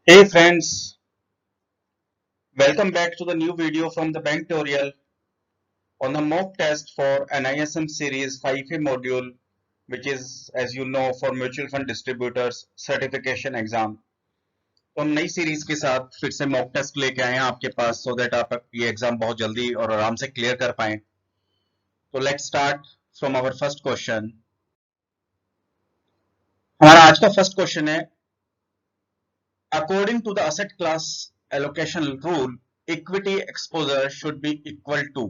Hey friends, welcome back to the new video from the bank tutorial on the mock test for NISM series 5A module, which is, as you know, for mutual fund distributors certification exam. तो हम नई series के साथ फिर से mock test लेके आए हैं आपके पास सो दैट आप ये एग्जाम बहुत जल्दी और आराम से क्लियर कर पाएं. तो let's start from our first question. हमारा आज का फर्स्ट क्वेश्चन है, according to the asset class allocation rule equity exposure should be equal to.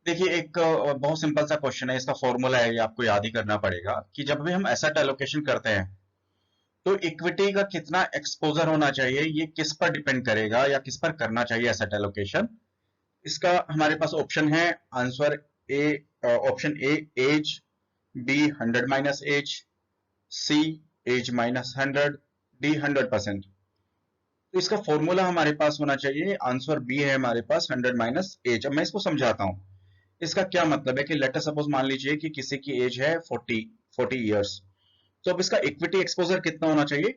देखिए एक बहुत सिंपल सा क्वेश्चन है, इसका फॉर्मूला है, ये आपको याद ही करना पड़ेगा कि जब भी हम एसेट एलोकेशन करते हैं तो इक्विटी का कितना एक्सपोजर होना चाहिए, ये किस पर डिपेंड करेगा या किस पर करना चाहिए एसेट एलोकेशन. इसका हमारे पास ऑप्शन है, answer A, option A age, B 100 - age, C age -100, D 100%. तो इसका फॉर्मूला हमारे पास होना चाहिए, आंसर बी है हमारे पास 100 - एज. अब मैं इसको समझाता हूं. इसका क्या मतलब है कि लेटर सपोज मान लीजिए कि किसी की एज है 40 इयर्स, तो अब इसका इक्विटी एक्सपोजर कितना होना चाहिए,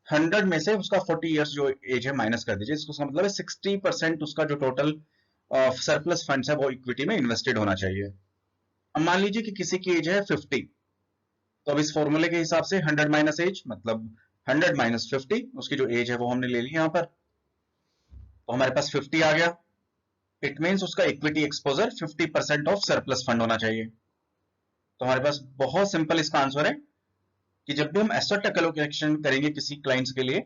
100 में से उसका 40 इयर्स जो एज है माइनस कर दीजिए. इसका मतलब है 60% उसका जो टोटल सरप्लस फंड्स है वो इक्विटी में इन्वेस्टेड होना चाहिए. अब मान लीजिए कि किसी की एज है 50, तो अब इस फॉर्मूले के हिसाब से 100 - एज मतलब 100 - 50, उसकी जो एज है वो हमने ले ली यहाँ पर, तो हमारे पास 50 आ गया. इट मीन्स उसका equity exposure 50% of surplus fund होना चाहिए. तो हमारे पास बहुत सिंपल इसका आंसर है कि जब भी हम एसेट एलोकेशन करेंगे किसी क्लाइंट्स के लिए,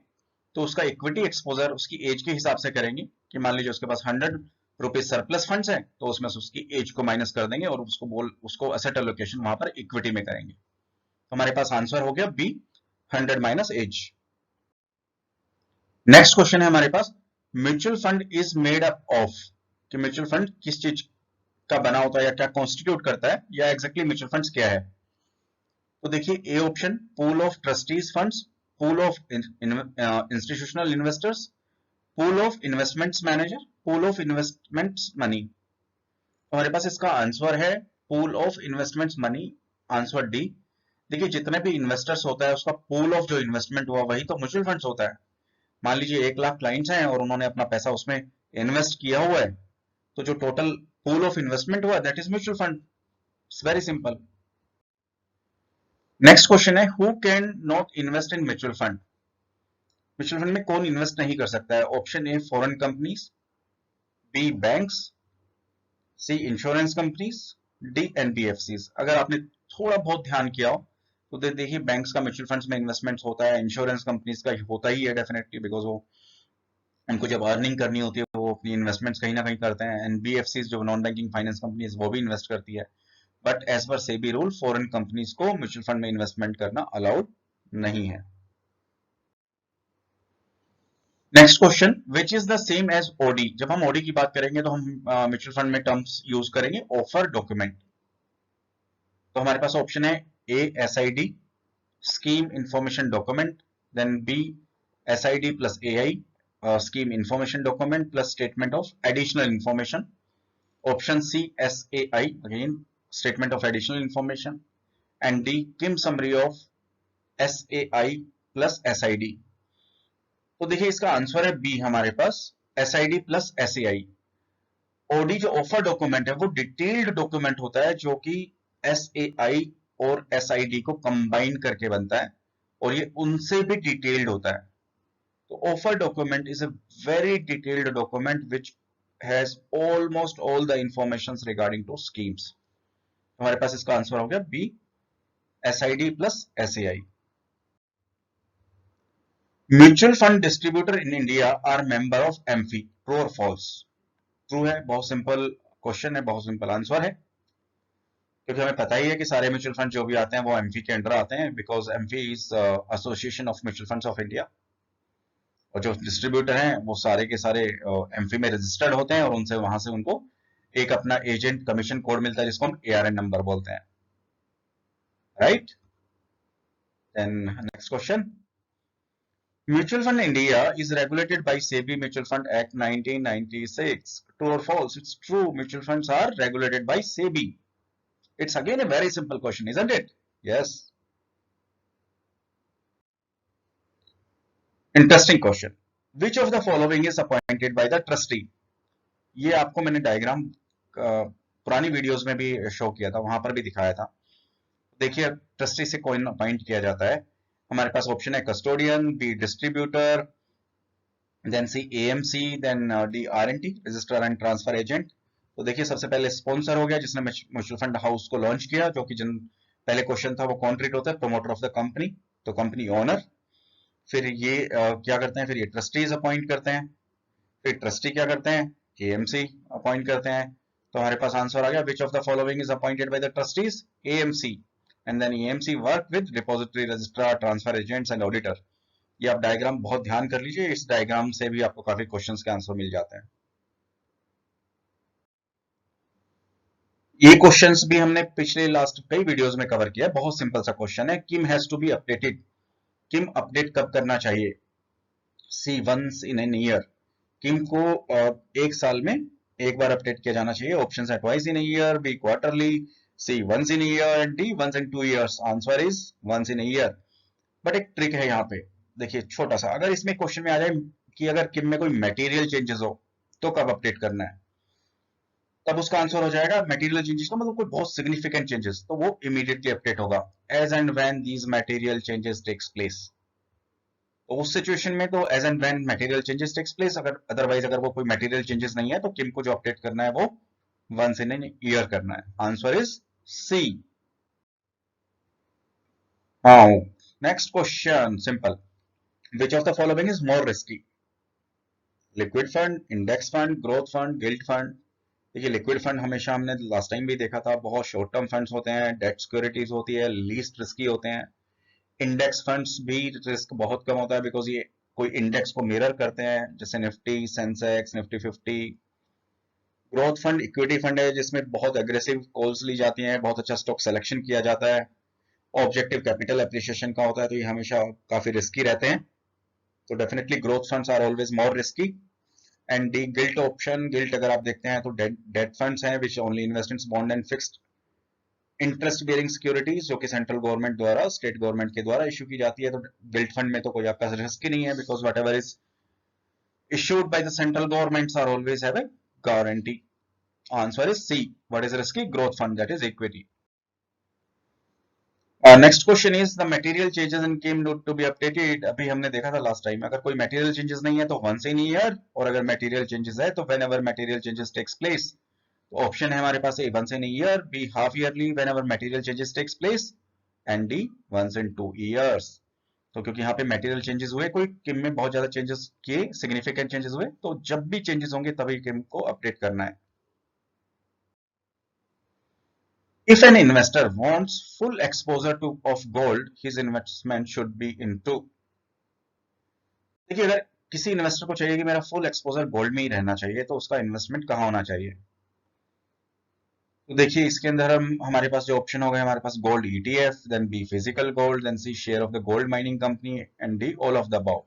तो उसका इक्विटी एक्सपोजर उसकी एज के हिसाब से करेंगे कि मान लीजिए उसके पास 100 रुपीज सरप्लस फंड्स है, तो उसमें से उसकी एज को माइनस कर देंगे और उसको एसेट एलोकेशन वहां पर इक्विटी में करेंगे. तो हमारे पास आंसर हो गया बी, 100 - एज. नेक्स्ट क्वेश्चन है हमारे पास, mutual fund is made up of, कि म्यूचुअल फंड किस चीज का बना होता है या क्या कॉन्स्टिट्यूट करता है, या एग्जैक्टली म्यूचुअल फंड्स क्या है. तो देखिए A option, pool of trustees funds, pool of institutional investors, pool of investments manager, pool of investments money. हमारे पास इसका आंसर है pool of investments money, answer D. देखिए जितने भी इन्वेस्टर्स होता है उसका पूल ऑफ जो इन्वेस्टमेंट हुआ वही तो म्यूचुअल फंड्स होता है. मान लीजिए 1 लाख क्लाइंट्स हैं और उन्होंने अपना पैसा उसमें इन्वेस्ट किया हुआ है, तो जो टोटल पूल ऑफ इन्वेस्टमेंट हुआ that is mutual fund. It's very simple. Next question है, who can not invest in mutual fund. Mutual fund में कौन इन्वेस्ट नहीं कर सकता है. Option A foreign companies, B banks, C insurance companies, D NBFCs. अगर आपने थोड़ा बहुत ध्यान किया हो तो देखिए बैंक्स का म्यूचुअल फंड्स में इन्वेस्टमेंट्स होता है, इंश्योरेंस कंपनीज का होता ही है डेफिनेटली, बिकॉज वो उनको जब अर्निंग करनी होती है वो अपनी इन्वेस्टमेंट्स कहीं ना कहीं करते हैं. एनबीएफसीज जो नॉन बैंकिंग फाइनेंस कंपनीज वो भी इन्वेस्ट करती है. But as per SEBI rule foreign companies को म्यूचुअल फंड में इन्वेस्टमेंट करना अलाउड नहीं है. Next question, which is the same as OD. जब हम ओडी की बात करेंगे तो हम म्यूचुअल फंड में टर्म्स यूज करेंगे ऑफर डॉक्यूमेंट. तो हमारे पास ऑप्शन है A S I D, scheme information document, then B S I D plus A I, scheme information document plus statement of additional information. Option C S A I, again statement of additional information, and D KIM summary of S A I plus S I D. तो देखिए इसका answer है B हमारे पास, S I D plus S A I. OD जो offer document है वो detailed document होता है जो कि एसएआई और एसआईडी को कंबाइन करके बनता है और ये उनसे भी डिटेल्ड होता है. तो offer document is a very detailed document which has almost all the information regarding to schemes. हमारे पास इसका आंसर हो गया B, SID plus SAI. Mutual fund distributor in India are member of AMFI, true और false. True है, बहुत simple question है, बहुत सिंपल आंसर है, क्योंकि हमें पता ही है कि सारे म्यूचुअल फंड जो भी आते हैं वो एमफी के अंडर आते हैं, because AMFI is association of mutual funds of India. और जो डिस्ट्रीब्यूटर हैं वो सारे के सारे एमफी में रजिस्टर्ड होते हैं और उनसे वहां से उनको एक अपना एजेंट कमीशन कोड मिलता है जिसको हम एआरएन नंबर बोलते हैं. Right. Then next question, mutual fund India is regulated by SEBI mutual fund act 1996. True और false. It's true, mutual funds are regulated by SEBI. It's again a very simple question, isn't it? Yes. Interesting question, which of the following is appointed by the trustee. ये आपको मैंने diagram पुरानी videos में भी show किया था, वहां पर भी दिखाया था। देखिए ट्रस्टी से कौन अपॉइंट किया जाता है। हमारे पास ऑप्शन है custodian, B distributor, then C AMC, then D RNT registrar and transfer agent. तो देखिए सबसे पहले स्पॉन्सर हो गया जिसने म्यूचुअल फंड हाउस को लॉन्च किया, जो कि जिन पहले क्वेश्चन था वो कौन ट्रीट होता है, प्रोमोटर ऑफ द कंपनी, तो कंपनी ओनर। फिर ये क्या करते हैं, फिर ये ट्रस्टीज अपॉइंट करते हैं। फिर ट्रस्टी क्या करते हैं, एएमसी अपॉइंट करते हैं। तो हमारे पास आंसर आ गया, which of the following is appointed by the trustees, AMC. And then AMC work with depository registrar, transfer agents and auditor. ये आप डायग्राम बहुत ध्यान कर लीजिए, इस डायग्राम से भी आपको काफी क्वेश्चंस के आंसर मिल जाते हैं। ये क्वेश्चंस भी हमने पिछले लास्ट कई वीडियोस में कवर किया है। बहुत सिंपल सा क्वेश्चन है, KIM has to be updated. KIM update कब करना चाहिए, C once in an year. KIM को एक साल में एक बार अपडेट किया जाना चाहिए। ऑप्शन है twice in year, B quarterly, C once in year and D once in 2 years। Answer is once in year. But एक ट्रिक है यहाँ पे, देखिए छोटा सा, अगर इसमें क्वेश्चन में आ जाए कि अगर किम में कोई मटेरियल चेंजेस हो तो कब अपडेट करना है, तब उसका आंसर हो जाएगा मटेरियल चेंजेस का मतलब कोई बहुत सिग्निफिकेंट चेंजेस, तो वो इमीडिएटली अपडेट होगा, as and when these material changes takes place. तो उस सिचुएशन में तो as and when material changes takes place, अगर अदरवाइज अगर वो कोई मटेरियल चेंजेस नहीं है तो किम को जो अपडेट करना है वो वंस इन एन ईयर करना है। Answer is C. हाँ, next question simple, which of the following is more risky, liquid fund, index fund, growth fund, gilt fund. देखिए लिक्विड फंड हमेशा हमने लास्ट टाइम भी देखा था, बहुत शॉर्ट टर्म फंड्स होते हैं, डेट सिक्योरिटीज होती है, लीस्ट रिस्की होते हैं। इंडेक्स फंड्स भी रिस्क बहुत कम होता है, बिकॉज ये कोई इंडेक्स को मिरर करते हैं, जैसे Nifty, Sensex, Nifty 50। Growth fund equity fund है जिसमें बहुत एग्रेसिव कॉल्स ली जाती हैं, बहुत अच्छा स्टॉक सिलेक्शन किया जाता है, ऑब्जेक्टिव कैपिटल एप्रिसिएशन का होता है, तो ये हमेशा काफी रिस्की रहते हैं। तो definitely growth funds are always more risky. And the gilt option, gilt अगर आप देखते हैं तो डेट फंड्स हैं which only invest in bond and fixed interest bearing securities, जो कि सेंट्रल गवर्नमेंट द्वारा, स्टेट गवर्नमेंट के द्वारा इश्यू की जाती है। तो गिल्ट फंड में तो कोई आपका रिस्क ही नहीं है, because what ever is issued by the central governments are always have a guarantee. Answer is C. What is risky? Growth fund, that is equity. Next question is the material changes in came to be updated. अभी हमने देखा था last time, अगर कोई material changes नहीं है तो once in a year, और अगर material changes है तो whenever material changes takes place. तो ऑप्शन है हमारे पास A once in a year, B half yearly whenever material changes takes place, and D once in 2 years. तो क्योंकि यहाँ पे मटेरियल चेंजेस हुए, कोई किम में बहुत ज्यादा चेंजेस किए, सिग्निफिकेंट चेंजेस हुए, तो जब भी चेंजेस होंगे तभी किम को अपडेट करना है। If an investor wants full exposure to of gold, his investment should be into। देखिए अगर किसी इन्वेस्टर को चाहिए कि मेरा फुल एक्सपोजर गोल्ड में ही रहना चाहिए, तो उसका इन्वेस्टमेंट कहाँ होना चाहिए। तो देखिए इसके अंदर हम हमारे पास जो ऑप्शन हो गए, हमारे पास gold ETF, then B physical gold, then C share of the gold mining company, and D all of the above.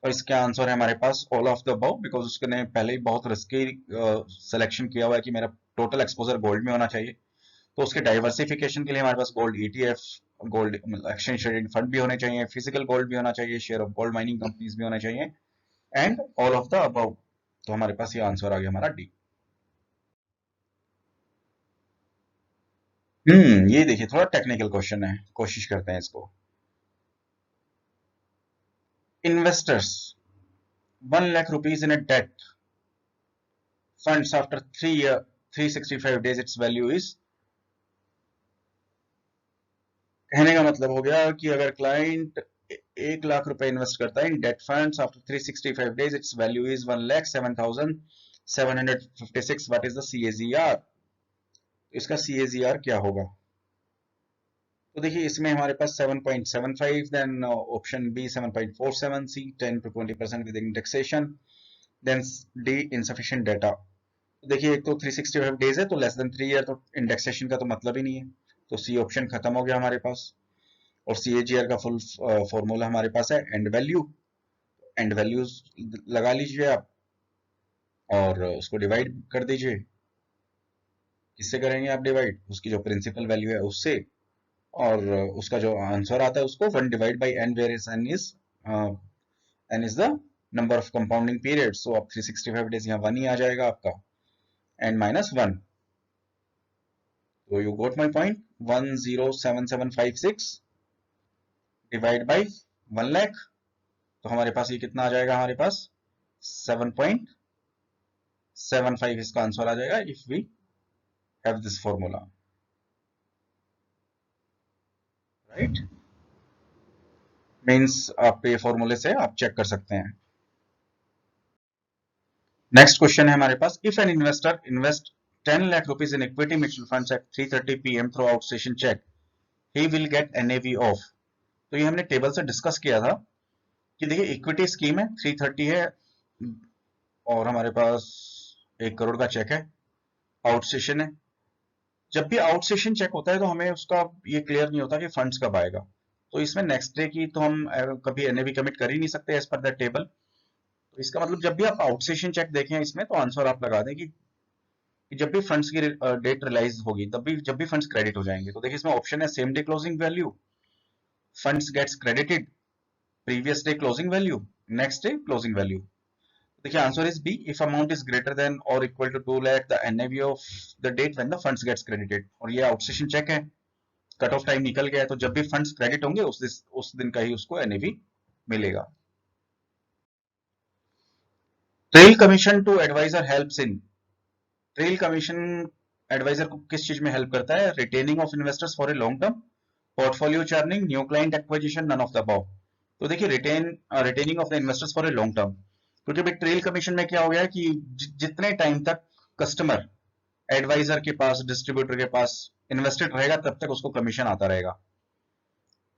और इसका आंसर है हमारे पास all of the above, because उसने पहले ही बहुत रिस्की सिलेक्शन किया हुआ है कि मेरा टोटल एक्सपोजर गोल्ड में होना चाहिए। तो उसके डाइवर्सिफिकेशन के लिए हमारे पास gold ETF, gold exchange traded fund भी होने चाहिए, फिजिकल गोल्ड भी होना चाहिए, share of gold mining companies भी होना चाहिए, and all of the above. तो हमारे पास ये आंसर आ गया हमारा डी। ये देखिए थोड़ा टेक्निकल क्वेश्चन है, कोशिश करते हैं इसको। Investors 1 lakh rupees in a debt funds after 3 year 365 days its value is। कहने का मतलब हो गया कि अगर क्लाइंट 1 लाख रुपए इन्वेस्ट करता है in debt funds after 365 days its value is 1,07,756। What is the CAGR. इसका सीएजीआर क्या होगा। तो देखिए इसमें हमारे पास 7.75, then option B 7.47, C 10 to 20% with indexation, then D insufficient data. देखिए एक तो 365 डेज है तो लेस देन 3 ईयर, तो इंडेक्सेशन का तो मतलब ही नहीं है, तो सी ऑप्शन खत्म हो गया हमारे पास। और सीएजीआर का फुल फॉर्मूला हमारे पास है एंड वैल्यू। एंड वैल्यूज लगा लीजिए आप और उसको डिवाइड कर दीजिए। किससे करेंगे आप डिवाइड, उसकी जो प्रिंसिपल वैल्यू है उससे, और उसका जो आंसर आता है उसको 1 divide by N, where is N is n is the number of compounding periods. So अब 365 days यहाँ 1 ही आ जाएगा आपका, n minus 1. So you got my point. 107756 divide by 1 lakh. तो हमारे पास ये कितना आ जाएगा, हमारे पास 7.75 इसका आंसर आ जाएगा if we have this formula, right? Means आप ये फॉर्मूले से आप चेक कर सकते हैं. नेक्स्ट क्वेश्चन है हमारे पास, if an investor invest 10 lakh rupees in equity mutual funds at 3:30 PM through outstation cheque, he will get NAV of. तो ये हमने टेबल से डिस्कस किया था कि देखिए इक्विटी स्कीम है, 330 है और हमारे पास 1 करोड़ का चेक है, आउटस्टेशन है. जब भी आउटस्टेशन चेक होता है तो हमें उसका ये क्लियर नहीं होता कि फंड्स कब आएगा. तो इसमें नेक्स्ट डे की तो हम कभी NAV कमिट कर ही नहीं सकते एज पर द टेबल. तो इसका मतलब जब भी आप आउटस्टेशन चेक देखें इसमें तो आंसर आप लगा दें कि जब भी फंड्स की डेट रिलाइज होगी तब भी जब भी फंड्स क्रेडिट हो जाएंगे. तो देखिए इसमें ऑप्शन है same day closing value, funds gets credited, previous day closing value, next day closing value. देखिए answer is B, if amount is greater than और equal to 2 lakh the NAV of the date when the funds gets credited. और ये outstation cheque है, cut off time निकल गया है, तो जब भी फंड्स क्रेडिट होंगे उस दिन का ही उसको NAV मिलेगा. Trail commission to advisor helps in, trail commission advisor को किस चीज में हेल्प करता है, retaining of investors for a long term, portfolio churning, new client acquisition, none of the above. तो देखिए retaining of the investors for a long term, क्योंकि भाई ट्रेल कमीशन में क्या हो गया कि जितने टाइम तक कस्टमर एडवाइजर के पास, डिस्ट्रीब्यूटर के पास इन्वेस्टेड रहेगा तब तक उसको कमीशन आता रहेगा.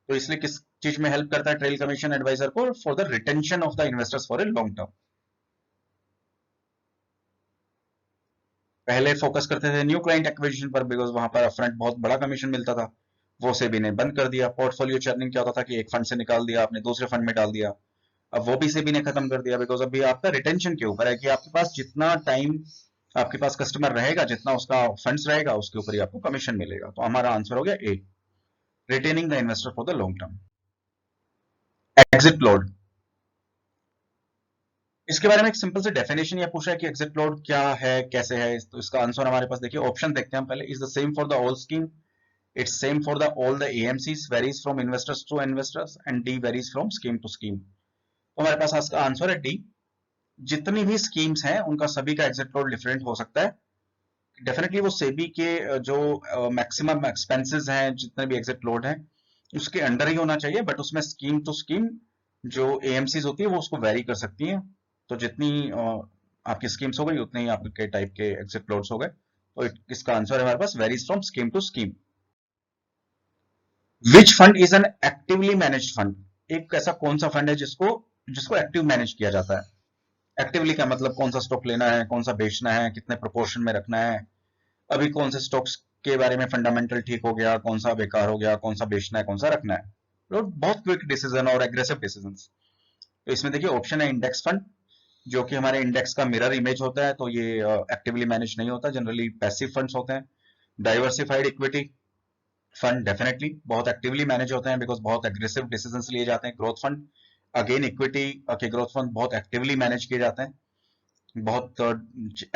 तो इसलिए किस चीज में हेल्प करता है ट्रेल कमीशन एडवाइजर को, for the retention of the investors for a long term. पहले फोकस करते थे न्यू क्लाइंट एक्विजिशन पर, बिकॉज वहां पर अपफ्रंट बहुत बड़ा कमीशन मिलता था, वो सेबी ने बंद कर दिया. पोर्टफोलियो चर्निंग क्या होता था कि एक फंड से निकाल दिया आपने, दूसरे फंड में डाल दिया, अब वो भी सेबी ने खत्म कर दिया. बिकॉज अभी आपका रिटेंशन के ऊपर है कि आपके पास जितना टाइम आपके पास कस्टमर रहेगा, जितना उसका फंड्स रहेगा, उसके ऊपर ही आपको कमीशन मिलेगा. तो हमारा आंसर हो गया A, retaining the investor for the long term. Exit load, इसके बारे में एक सिंपल से डेफिनेशन यह पूछा है कि एग्जिट लोड क्या है, कैसे है. तो इसका आंसर हमारे पास देखिए, ऑप्शन देखते हैं हम पहले. Is the same for the all scheme, it's same for the all the AMCs, varies from investors to investors, and the varies from scheme to scheme. तो हमारे पास इसका आंसर है डी, जितनी भी स्कीम्स हैं उनका सभी का एग्जिट लोड डिफरेंट हो सकता है. डेफिनेटली वो सेबी के जो मैक्सिमम एक्सपेंसेस हैं, जितने भी एग्जिट लोड हैं उसके अंडर ही होना चाहिए, बट उसमें स्कीम टू स्कीम जो AMCs होती है वो उसको वेरी कर सकती हैं. तो जितनी आपकी स्कीम्स हो गई उतने ही आपके टाइप के एग्जिट लोड्स हो गए. तो इसका आंसर है हमारे पास varies from scheme to scheme. Which fund is an actively managed fund, एक ऐसा कौन सा फंड है जिसको जिसको एक्टिव मैनेज किया जाता है. एक्टिवली का मतलब कौन सा स्टॉक लेना है, कौन सा बेचना है, कितने प्रोपोर्शन में रखना है, अभी कौन से स्टॉक्स के बारे में फंडामेंटल ठीक हो गया, कौन सा बेकार हो गया, कौन सा बेचना है, कौन सा रखना है. तो बहुत क्विक डिसीजन और एग्रेसिव डिसीजन. तो इसमें देखिए ऑप्शन है इंडेक्स फंड, जो कि हमारे इंडेक्स का मिरर इमेज होता है, तो ये एक्टिवली मैनेज नहीं होता, जनरली पैसिव फंड्स होते हैं. डाइवर्सिफाइड इक्विटी फंड डेफिनेटली बहुत एक्टिवली मैनेज होते हैं, बिकॉज बहुत एग्रेसिव डिसीजंस लिए जाते हैं. ग्रोथ फंड अगेन इक्विटी के ग्रोथ फंड बहुत एक्टिवली मैनेज किए जाते हैं, बहुत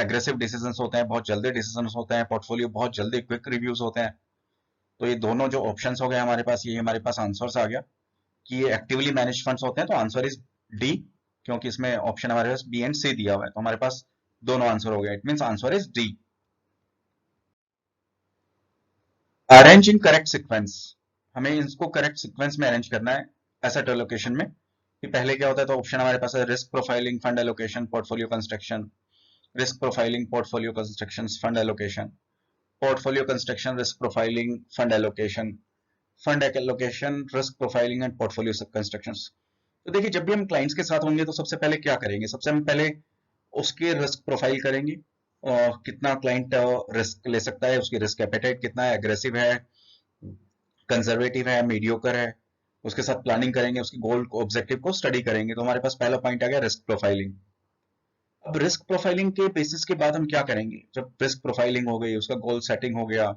एग्रेसिव डिसीजंस होते हैं, बहुत जल्दी डिसीजंस होते हैं, पोर्टफोलियो बहुत जल्दी क्विक रिव्यूज होते हैं. तो ये दोनों जो ऑप्शंस हो गए हमारे पास, ये हमारे पास आंसर्स आ गया कि ये एक्टिवली मैनेज फंड्स होते हैं. तो आंसर इज डी, क्योंकि इसमें ऑप्शन हमारे पास बी एंड सी दिया हुआ है, तो हमारे पास दोनों आंसर हो गया. It means answer is D. Arrange in correct sequence, हमें इसको करेक्ट सीक्वेंस में अरेंज करना है एसेट एलोकेशन में. कि पहले क्या होता है, तो ऑप्शन हमारे पास है risk profiling, fund allocation, portfolio construction. Risk profiling, portfolio construction, fund allocation, portfolio construction, risk profiling, fund allocation, fund allocation, risk profiling and portfolio constructions. तो देखिए जब भी हम क्लाइंट्स के साथ होंगे तो सबसे पहले क्या करेंगे, सबसे हम पहले उसके रिस्क प्रोफाइल करेंगे, और कितना क्लाइंट रिस्क ले सकता है, उसकी रिस्क एपेटाइट कितना है, एग्रेसिव है, कंजर्वेटिव है, मीडियोकर है. उसके साथ प्लानिंग करेंगे, उसके गोल ऑब्जेक्टिव को स्टडी करेंगे. तो हमारे पास पहला पॉइंट आ गया रिस्क प्रोफाइलिंग. अब रिस्क प्रोफाइलिंग के बेसिस के बाद हम क्या करेंगे, जब रिस्क प्रोफाइलिंग हो गई, उसका गोल सेटिंग हो गया,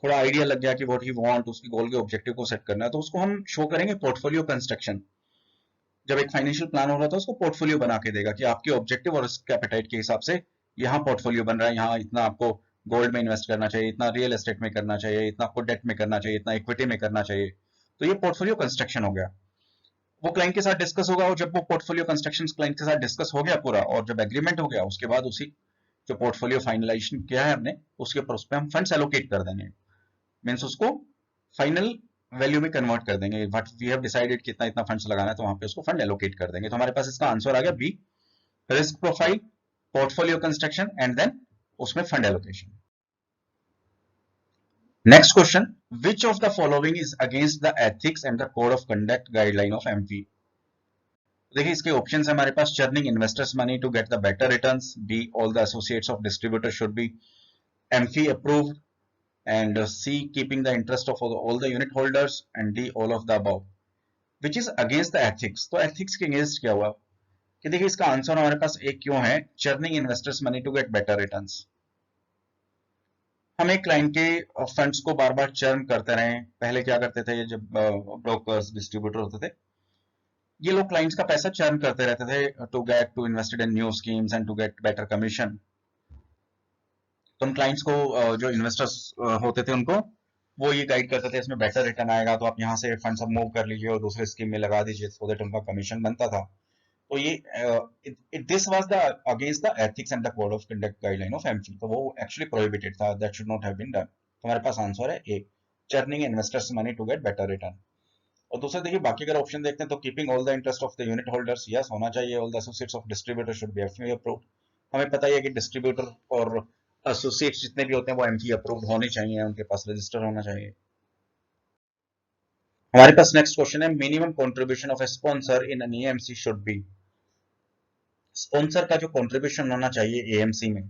थोड़ा आइडिया लग गया कि व्हाट ही वांट, उसके गोल के ऑब्जेक्टिव को सेट करना है, तो उसको हम शो करेंगे पोर्टफोलियो कंस्ट्रक्शन. जब एक फाइनेंशियल प्लान हो रहा था उसको पोर्टफोलियो बना के देगा कि आपके ऑब्जेक्टिव और रिस्क एपेटाइट के हिसाब से यहाँ पोर्टफोलियो बन रहा है, यहाँ इतना आपको गोल्ड में इन्वेस्ट करना चाहिए, इतना रियल एस्टेट में करना चाहिए, इतना आपको डेट में करना चाहिए, इतना इक्विटी में करना चाहिए। तो ये पोर्टफोलियो कंस्ट्रक्शन हो गया। वो क्लाइंट के साथ डिस्कस होगा, और जब वो पोर्टफोलियो कंस्ट्रक्शन क्लाइंट के साथ डिस्कस हो गया पूरा, और जब एग्रीमेंट हो गया, उसके बाद उसी जो पोर्टफोलियो फाइनलाइजेशन किया है हमने, उसके ऊपर उस पर हम फंड्स एलोकेट कर देंगे। मीन्स उसको फाइनल वैल्यू में कन्वर्ट कर देंगे। व्हाट वी हैव डिसाइडेड कितना इतना फंड्स लगाना है, तो वहां पे उसको फंड एलोकेट कर देंगे। तो हमारे पास इसका आंसर आ गया B, risk profile, portfolio construction and then उसमें fund allocation. Next question, which of the following is against the ethics and the code of conduct guideline of MP. देखिए इसके ऑप्शंस है हमारे पास, churning investors money to get the better returns, B all the associates of distributor should be MP approved, and C, keeping the interest of all the unit holders, and D, all of the above, which is against the ethics। तो ethics के against क्या हुआ कि देखिए इसका answer हमारे पास एक क्यों है, churning investors money to get better returns। हम एक क्लाइंट के फंड्स को बार बार चर्न करते रहे। पहले क्या करते थे, जब ब्रोकर्स डिस्ट्रीब्यूटर होते थे, ये लोग क्लाइंट्स का पैसा चर्न करते रहते थे to get to invested in new schemes and to get better commission. तो उन क्लाइंट्स को जो इन्वेस्टर्स होते थे उनको वो ये गाइड करते थे इसमें बेटर रिटर्न आएगा, तो आप यहाँ से फंड सब मूव कर लीजिए और दूसरे स्कीम में लगा दीजिए, सो दैट उनका कमीशन बनता था। तो ये this was the against the ethics and the code of conduct guideline of MP. तो वो एक्चुअली प्रोहिबिटेड था, that should not have been done. तो हमारे पास आंसर है A, churning investors money to get better return. और दूसरा देखिए बाकी अगर ऑप्शन देखते हैं तो keeping all the interest of the unit holders, yes होना चाहिए। All the associates of distributor should be FP approved. हमें पता ही है कि डिस्ट्रीब्यूटर और एसोसिएट्स जितने भी होते हैं वो एमपी अप्रूव्ड होने चाहिए, उनके पास रजिस्टर होना चाहिए। हमारे पास नेक्स्ट क्वेश्चन है, minimum contribution of A sponsor in an AMC should be. Sponsor का जो कंट्रीब्यूशन होना चाहिए एएमसी में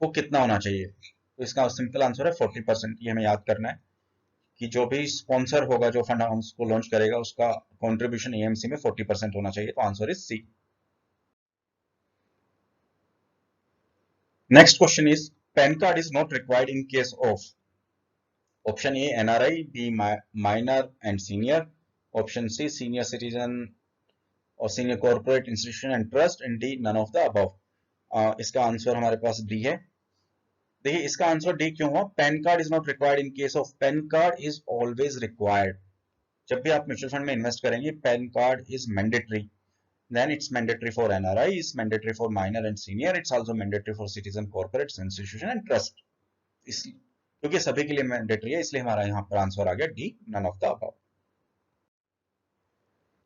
वो कितना होना चाहिए, तो इसका सिंपल आंसर है 40%। ये हमें याद करना है कि जो भी स्पॉन्सर होगा जो फंड हाउस को लॉन्च करेगा उसका कंट्रीब्यूशन एएमसी में 40% होना चाहिए। तो answer is C. Next question is, PAN card is not required in case of, option A NRI, B minor and senior, option C senior citizen और senior corporate institution and trust, and D none of the above. इसका answer हमारे पास D है। देखिए इसका answer D क्यों हुआ, pan card is not required in case of, pan card is always required. जब भी आप म्यूचुअल फंड में इन्वेस्ट करेंगे pan card is mandatory. Then it's mandatory for NRI, it's mandatory for minor and senior, it's also mandatory for citizen, corporates, institution and trust। इसलिए क्योंकि सभी के लिए मैंडेटरी है, इसलिए हमारा यहाँ पर आंसर आ गया D, none of the above.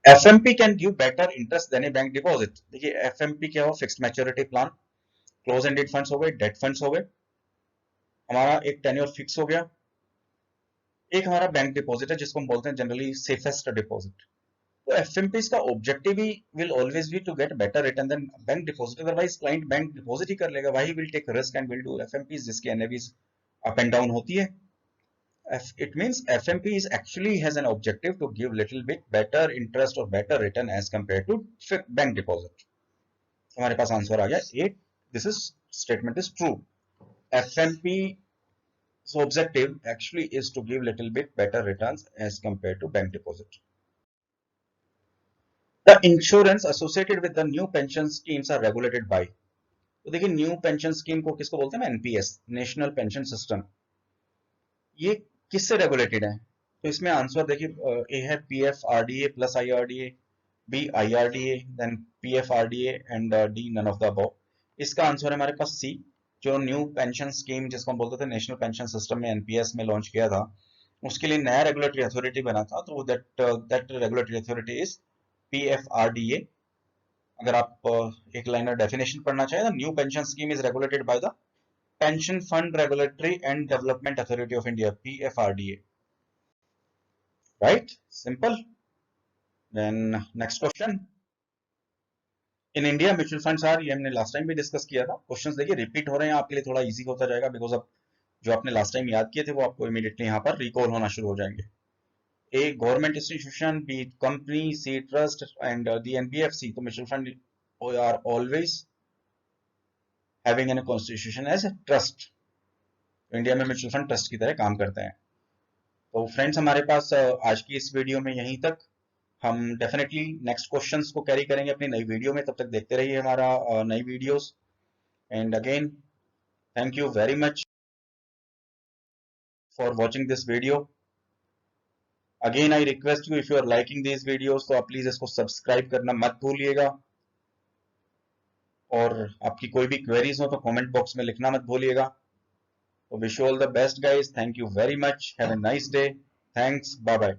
FMP can give better interest than a bank deposit. देखिए एफएमपी क्या हो, fixed maturity plan, close ended funds हो गए, डेट फंड्स हो गए, हमारा एक टेन्योर फिक्स हो गया। एक हमारा बैंक डिपॉजिट है जिसको हम बोलते हैं जनरली सेफेस्ट डिपॉजिट। तो एफएमपीज का ऑब्जेक्टिव ही will always be to get better return than bank deposit. Otherwise client bank deposit ही कर लेगा, why will take risk and will do FMPs जिसकी एनएवीज अप एंड डाउन होती है। It means FMP is actually has an objective to give little bit better interest or better return as compared to bank deposit। हमारे पास answer आ गया 8। This is statement is true। FMP's objective actually is to give little bit better returns as compared to bank deposit। The insurance associated with the new pension schemes are regulated by। तो देखिए new pension scheme को किसको बोलते हैं, NPS, national pension system. ये किससे regulated है, तो इसमें आंसर देखिए ए है PF RDA plus IRDA, B IRDA, then PF RDA and D none of the above. इसका आंसर है हमारे पास सी, जो न्यू पेंशन स्कीम जिसको हम बोलते थे नेशनल पेंशन सिस्टम में एनपीएस में लॉन्च किया था, उसके लिए नया रेगुलेटरी अथॉरिटी बना था, तो that regulatory authority is PFRDA. अगर आप एक लाइनर डेफिनेशन पढ़ना चाहें तो new pension scheme is regulated by the pension fund regulatory and development authority of India, PFRDA. Right, simple. Then next question, in India mutual funds are, ये हमने last time भी discuss किया था। Questions देखिए repeat हो रहे हैं आपके लिए, थोड़ा इजी होता जाएगा बिकॉज अब जो आपने लास्ट टाइम याद किए थे वो आपको इमीडिएटली यहाँ पर रिकॉल होना शुरू हो जाएंगे। A government institution, be it company, C trust, and the NBFC, तो mutual fund are always having a constitution as a trust। India में म्यूचुअल फंड ट्रस्ट की तरह काम करते हैं। तो फ्रेंड्स हमारे पास आज की इस वीडियो में यहीं तक। हम डेफिनेटली नेक्स्ट क्वेश्चंस को कैरी करेंगे अपनी नई वीडियो में। तब तक देखते रहिए हमारा नई videos. And again thank you very much for watching this video. Again I request you, if you are liking this videos तो आप प्लीज इसको सब्सक्राइब करना मत भूलिएगा, और आपकी कोई भी क्वेरीज हो तो कमेंट बॉक्स में लिखना मत भूलिएगा। तो wish you all the best guys, thank you very much, have a nice day, thanks, bye bye.